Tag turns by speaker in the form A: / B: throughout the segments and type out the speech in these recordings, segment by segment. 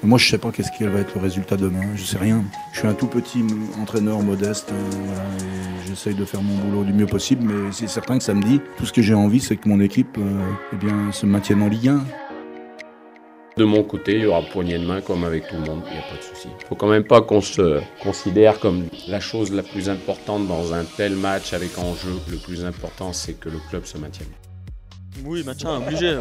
A: Moi, je sais pas quel va être le résultat demain, je sais rien. Je suis un tout petit entraîneur modeste, voilà, et j'essaye de faire mon boulot du mieux possible, mais c'est certain que samedi, tout ce que j'ai envie, c'est que mon équipe se maintienne en Ligue 1.
B: De mon côté, il y aura poignée de main comme avec tout le monde, il n'y a pas de souci. Il ne faut quand même pas qu'on se considère comme la chose la plus importante dans un tel match avec enjeu. Le plus important, c'est que le club se maintienne.
C: Oui, maintien, obligé.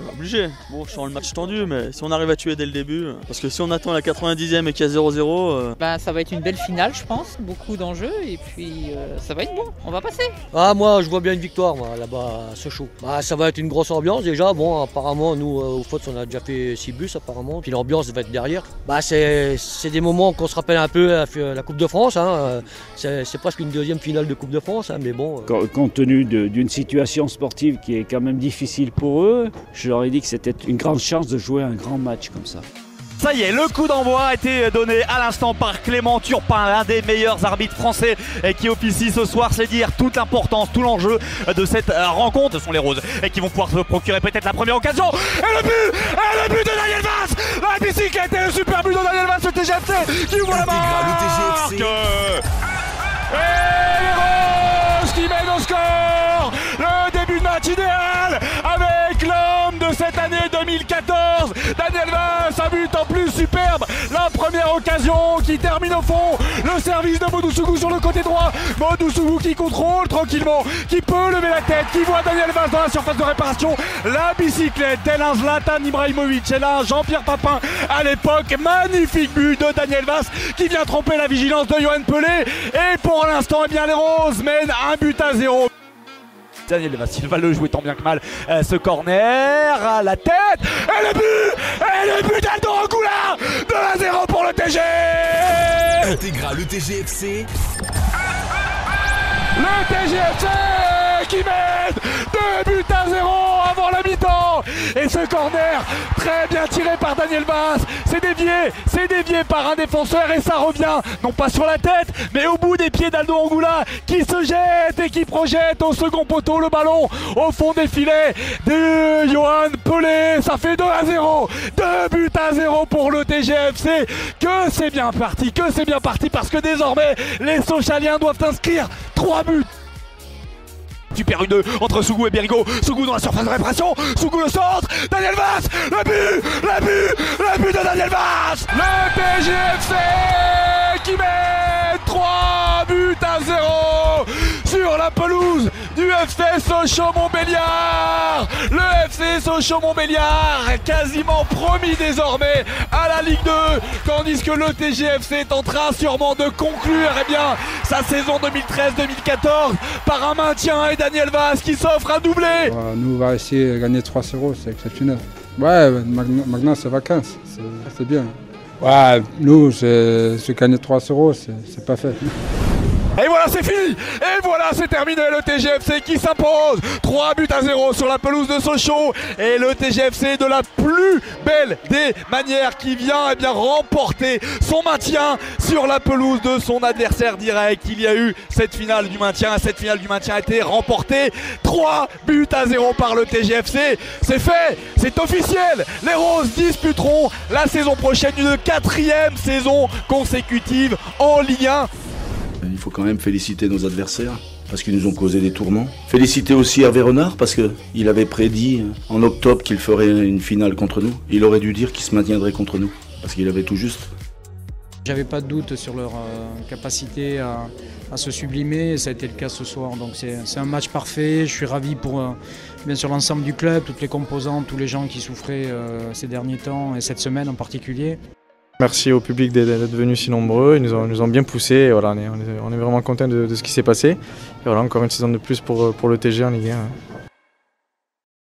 C: Bon, je sens le match tendu, mais si on arrive à tuer dès le début, parce que si on attend la 90e et qu'il y a 0-0...
D: ça va être une belle finale, je pense, beaucoup d'enjeux, et puis ça va être bon, on va passer.
E: Ah, moi, je vois bien une victoire, là-bas, à Sochaux. Ça va être une grosse ambiance, déjà. Bon, apparemment, nous, au foot, on a déjà fait 6 buts, apparemment, puis l'ambiance va être derrière. C'est des moments qu'on se rappelle un peu la Coupe de France, hein. C'est presque une deuxième finale de Coupe de France, hein, mais bon...
F: Compte tenu d'une situation sportive qui est quand même difficile pour eux, je leur ai dit que c'était une grande chance de jouer un grand match comme ça.
G: Ça y est, le coup d'envoi a été donné à l'instant par Clément Turpin, l'un des meilleurs arbitres français qui officie ce soir. C'est dire toute l'importance, tout l'enjeu de cette rencontre. Ce sont les Roses qui vont pouvoir se procurer peut-être la première occasion. Et le but de Daniel Vaz, la bicyclette et le super but de Daniel Vaz, le TGFC qui ouvre la marque. Et les Roses qui mènent au score. Le début de match idéal avec l'homme de cette année 2014, Daniel Vaz, un but en plus superbe, la première occasion qui termine au fond, le service de Modou-Sougou sur le côté droit, Modou-Sougou qui contrôle tranquillement, qui peut lever la tête, qui voit Daniel Vaz dans la surface de réparation, la bicyclette, tel un Zlatan Ibrahimovic, tel un Jean-Pierre Papin à l'époque, magnifique but de Daniel Vaz qui vient tromper la vigilance de Yoann Pelé, et pour l'instant, eh bien, les Roses mènent 1-0. Daniel Vaz, il va le jouer tant bien que mal, ce corner à la tête, et le but d'Aldo Angoula, 2-0 pour le TG.
H: Intégral le TGFC.
G: Le TGFC qui mène 2-0 avant la mi-temps. Et ce corner, très bien tiré par Daniel Vaz, c'est dévié par un défenseur et ça revient, non pas sur la tête, mais au bout des pieds d'Aldo Angoula qui se jette et qui projette au second poteau le ballon au fond des filets de Yoann Pelé. Ça fait 2-0, 2-0 pour le TGFC. Que c'est bien parti parce que désormais les Sochaliens doivent inscrire 3 buts. Super 1-2 entre Sougou et Bérigo. Sougou dans la surface de réparation. Sougou le centre. Daniel Vaz. Le but de Daniel Vaz. Le TGFC qui met 3-0 sur la pelouse du FC Sochaux-Montbéliard. Le FC Sochaux-Montbéliard quasiment promis désormais à la Ligue 2, tandis que le TGFC est en train sûrement de conclure sa saison 2013-2014 par un maintien et Daniel Vaz qui s'offre un doublé.
I: Nous, on va essayer de gagner 3-0, c'est exceptionnel. Ouais, maintenant c'est vacances, c'est bien. Ouais, nous, se gagner 3-0, c'est pas fait.
G: Et voilà, c'est fini. Et voilà, c'est terminé. Le TGFC qui s'impose 3-0 sur la pelouse de Sochaux. Et le TGFC de la plus belle des manières qui vient remporter son maintien sur la pelouse de son adversaire direct. Il y a eu cette finale du maintien. Cette finale du maintien a été remportée 3-0 par le TGFC. C'est fait, c'est officiel. Les Roses disputeront la saison prochaine une 4e saison consécutive en Ligue 1.
A: Il faut quand même féliciter nos adversaires parce qu'ils nous ont causé des tourments. Féliciter aussi Hervé Renard parce qu'il avait prédit en octobre qu'il ferait une finale contre nous. Il aurait dû dire qu'il se maintiendrait contre nous parce qu'il avait tout juste.
J: J'avais pas de doute sur leur capacité à se sublimer, ça a été le cas ce soir. Donc c'est un match parfait, je suis ravi pour bien sûr l'ensemble du club, toutes les composantes, tous les gens qui souffraient ces derniers temps et cette semaine en particulier.
K: Merci au public d'être venus si nombreux, ils nous ont bien poussés et voilà, on est vraiment contents de ce qui s'est passé. Et voilà, encore une saison de plus pour le TG en Ligue 1.